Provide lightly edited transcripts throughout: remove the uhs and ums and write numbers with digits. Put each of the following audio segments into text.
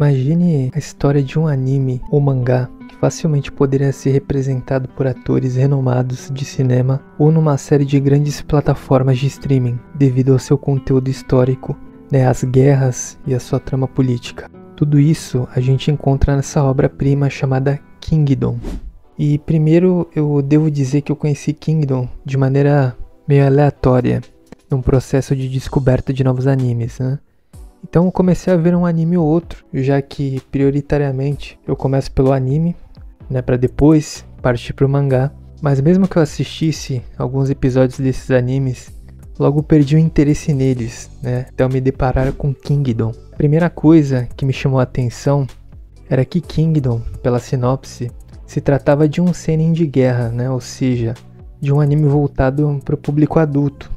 Imagine a história de um anime ou mangá que facilmente poderia ser representado por atores renomados de cinema ou numa série de grandes plataformas de streaming, devido ao seu conteúdo histórico, as guerras e a sua trama política. Tudo isso a gente encontra nessa obra-prima chamada Kingdom. E primeiro eu devo dizer que eu conheci Kingdom de maneira meio aleatória, num processo de descoberta de novos animes, Então eu comecei a ver um anime ou outro, já que prioritariamente eu começo pelo anime, para depois partir pro mangá. Mas mesmo que eu assistisse alguns episódios desses animes, logo perdi o interesse neles, até eu me deparar com Kingdom. A primeira coisa que me chamou a atenção era que Kingdom, pela sinopse, se tratava de um seinen de guerra, ou seja, de um anime voltado para o público adulto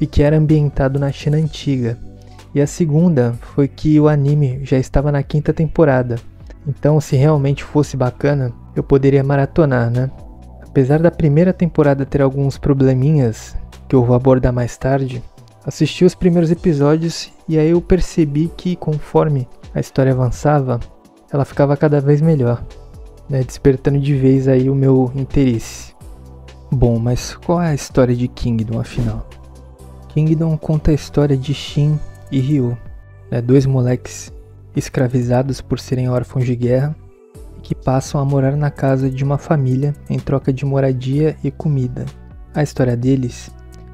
e que era ambientado na China antiga. E a segunda foi que o anime já estava na 5ª temporada, então se realmente fosse bacana, eu poderia maratonar, Apesar da primeira temporada ter alguns probleminhas, que eu vou abordar mais tarde, assisti os primeiros episódios e aí eu percebi que conforme a história avançava, ela ficava cada vez melhor, despertando de vez aí o meu interesse. Bom, mas qual é a história de Kingdom afinal? Kingdom conta a história de Shin e Ryo, dois moleques escravizados por serem órfãos de guerra e que passam a morar na casa de uma família em troca de moradia e comida. A história deles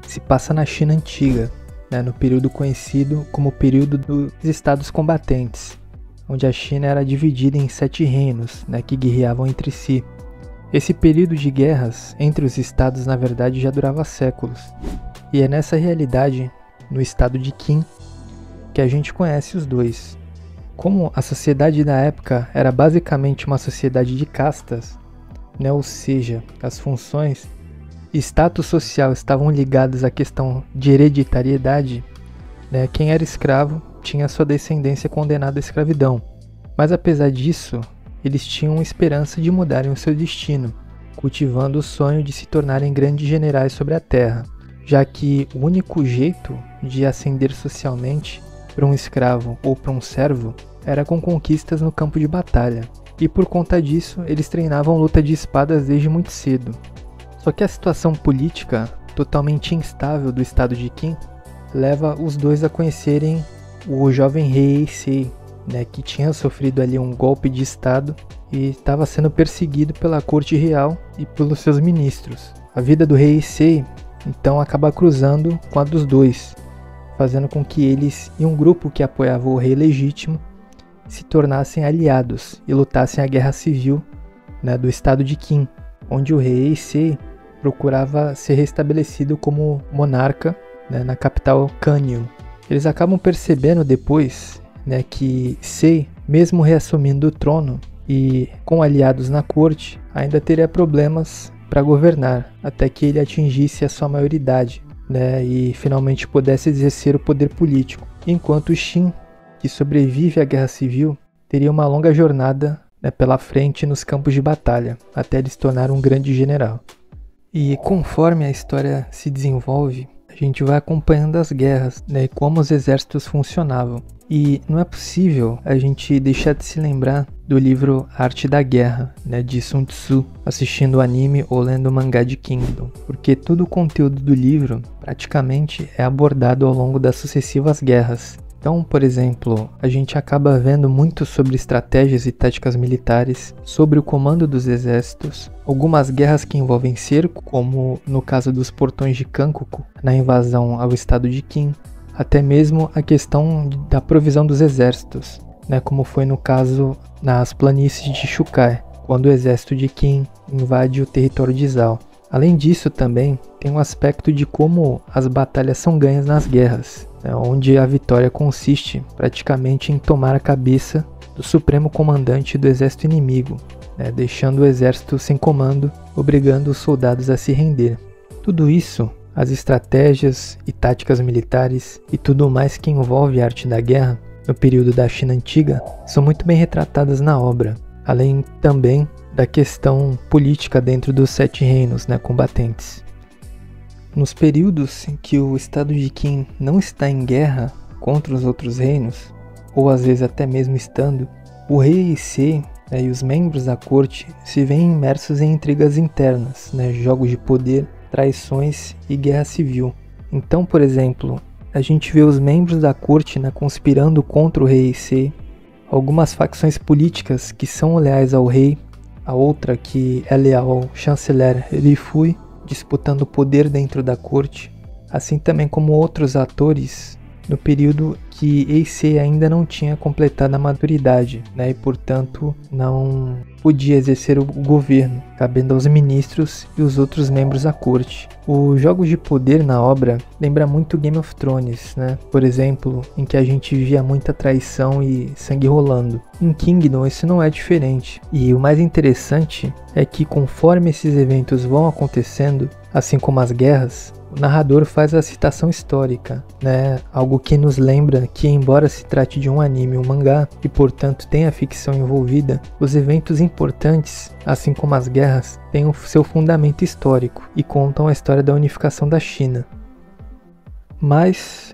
se passa na China antiga, no período conhecido como período dos estados combatentes, onde a China era dividida em 7 reinos, que guerreavam entre si. Esse período de guerras entre os estados na verdade já durava séculos, e é nessa realidade, no estado de Qin, que a gente conhece os dois. Como a sociedade da época era basicamente uma sociedade de castas, ou seja, as funções e status social estavam ligadas à questão de hereditariedade, quem era escravo tinha sua descendência condenada à escravidão. Mas apesar disso, eles tinham esperança de mudarem o seu destino, cultivando o sonho de se tornarem grandes generais sobre a terra, já que o único jeito de ascender socialmente para um escravo ou para um servo era com conquistas no campo de batalha, e por conta disso eles treinavam luta de espadas desde muito cedo. Só que a situação política totalmente instável do estado de Qin leva os dois a conhecerem o jovem rei Heisei, que tinha sofrido ali um golpe de estado e estava sendo perseguido pela corte real e pelos seus ministros. A vida do rei Heisei então acaba cruzando com a dos dois, fazendo com que eles e um grupo que apoiava o rei legítimo se tornassem aliados e lutassem a guerra civil do estado de Qin, onde o rei Heisei procurava ser restabelecido como monarca na capital Kanyu. Eles acabam percebendo depois que Sei, mesmo reassumindo o trono e com aliados na corte, ainda teria problemas para governar, até que ele atingisse a sua maioridade, e finalmente pudesse exercer o poder político, enquanto Shin, que sobrevive à guerra civil, teria uma longa jornada pela frente nos campos de batalha, até ele se tornar um grande general. E conforme a história se desenvolve, a gente vai acompanhando as guerras, e como os exércitos funcionavam. E não é possível a gente deixar de se lembrar do livro Arte da Guerra, de Sun Tzu, assistindo o anime ou lendo o mangá de Kingdom, porque todo o conteúdo do livro praticamente é abordado ao longo das sucessivas guerras. Então, por exemplo, a gente acaba vendo muito sobre estratégias e táticas militares, sobre o comando dos exércitos, algumas guerras que envolvem cerco, como no caso dos portões de Kankoku, na invasão ao estado de Qin, até mesmo a questão da provisão dos exércitos, como foi no caso nas planícies de Shukai, quando o exército de Qin invade o território de Zhao. Além disso também tem um aspecto de como as batalhas são ganhas nas guerras, onde a vitória consiste praticamente em tomar a cabeça do supremo comandante do exército inimigo, deixando o exército sem comando, obrigando os soldados a se render. Tudo isso, as estratégias e táticas militares e tudo mais que envolve a arte da guerra no período da China antiga, são muito bem retratadas na obra, além também da questão política dentro dos 7 reinos combatentes. Nos períodos em que o estado de Qin não está em guerra contra os outros reinos, ou às vezes até mesmo estando, O rei Eisei, e os membros da corte se veem imersos em intrigas internas, jogos de poder, traições e guerra civil. Então, por exemplo, a gente vê os membros da corte conspirando contra o rei Eisei, algumas facções políticas que são leais ao rei, a outra que é leal ao chanceler Rifui, disputando o poder dentro da corte, assim também como outros atores no período que Eisei ainda não tinha completado a maturidade, e portanto não podia exercer o governo, cabendo aos ministros e os outros membros da corte. Os jogos de poder na obra lembra muito Game of Thrones, por exemplo, em que a gente via muita traição e sangue rolando. Em Kingdom isso não é diferente, e o mais interessante é que conforme esses eventos vão acontecendo, assim como as guerras, o narrador faz a citação histórica, algo que nos lembra que, embora se trate de um anime ou mangá, e portanto tenha ficção envolvida, os eventos importantes, assim como as guerras, têm o seu fundamento histórico e contam a história da unificação da China. Mas,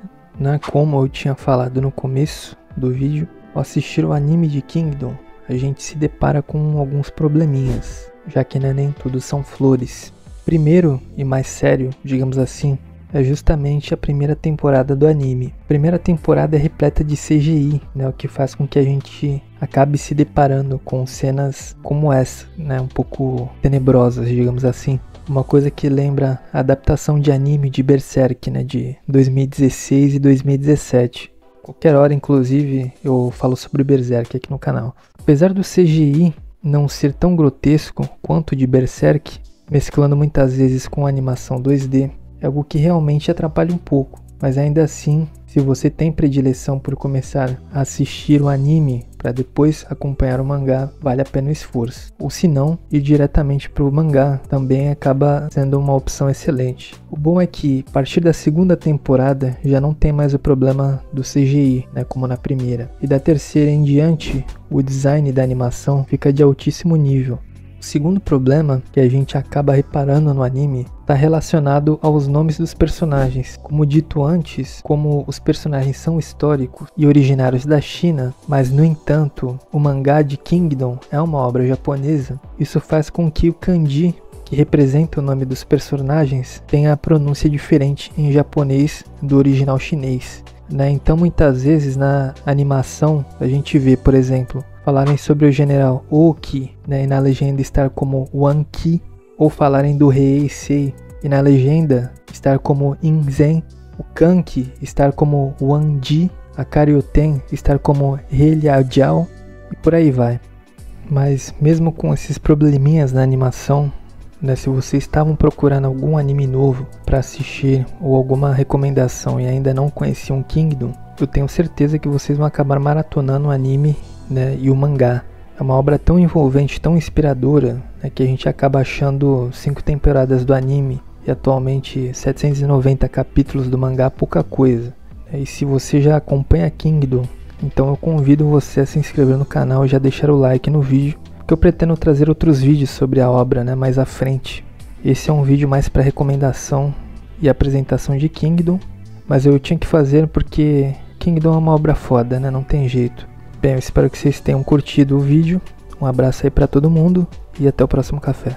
como eu tinha falado no começo do vídeo, ao assistir o anime de Kingdom, a gente se depara com alguns probleminhas, já que nem tudo são flores. Primeiro e mais sério, digamos assim, é justamente a primeira temporada do anime. A primeira temporada é repleta de CGI, o que faz com que a gente acabe se deparando com cenas como essa, um pouco tenebrosas, digamos assim. Uma coisa que lembra a adaptação de anime de Berserk, de 2016 e 2017. Qualquer hora, inclusive, eu falo sobre Berserk aqui no canal. Apesar do CGI não ser tão grotesco quanto o de Berserk, mesclando muitas vezes com animação 2D, é algo que realmente atrapalha um pouco, mas ainda assim, se você tem predileção por começar a assistir o anime para depois acompanhar o mangá, vale a pena o esforço. Ou se não, ir diretamente para o mangá também acaba sendo uma opção excelente. O bom é que, a partir da segunda temporada, já não tem mais o problema do CGI, como na primeira. E da terceira em diante, o design da animação fica de altíssimo nível. O segundo problema que a gente acaba reparando no anime está relacionado aos nomes dos personagens. Como dito antes, como os personagens são históricos e originários da China, mas no entanto o mangá de Kingdom é uma obra japonesa, isso faz com que o kanji, que representa o nome dos personagens, tenha a pronúncia diferente em japonês do original chinês. Então muitas vezes na animação a gente vê, por exemplo, falarem sobre o general Oki, e na legenda estar como Wan Qi, ou falarem do rei Eisei e na legenda estar como Inzen, o Kanki estar como Wan Ji, a Karyoten estar como He Liaojiao e por aí vai. Mas mesmo com esses probleminhas na animação, se vocês estavam procurando algum anime novo para assistir ou alguma recomendação e ainda não conheciam Kingdom, eu tenho certeza que vocês vão acabar maratonando o anime e o mangá. É uma obra tão envolvente, tão inspiradora, que a gente acaba achando 5 temporadas do anime e atualmente 790 capítulos do mangá pouca coisa. E se você já acompanha Kingdom, então eu convido você a se inscrever no canal e já deixar o like no vídeo, que eu pretendo trazer outros vídeos sobre a obra mais à frente. Esse é um vídeo mais para recomendação e apresentação de Kingdom, mas eu tinha que fazer porque Kingdom é uma obra foda, não tem jeito. Bem, eu espero que vocês tenham curtido o vídeo, um abraço aí para todo mundo e até o próximo café.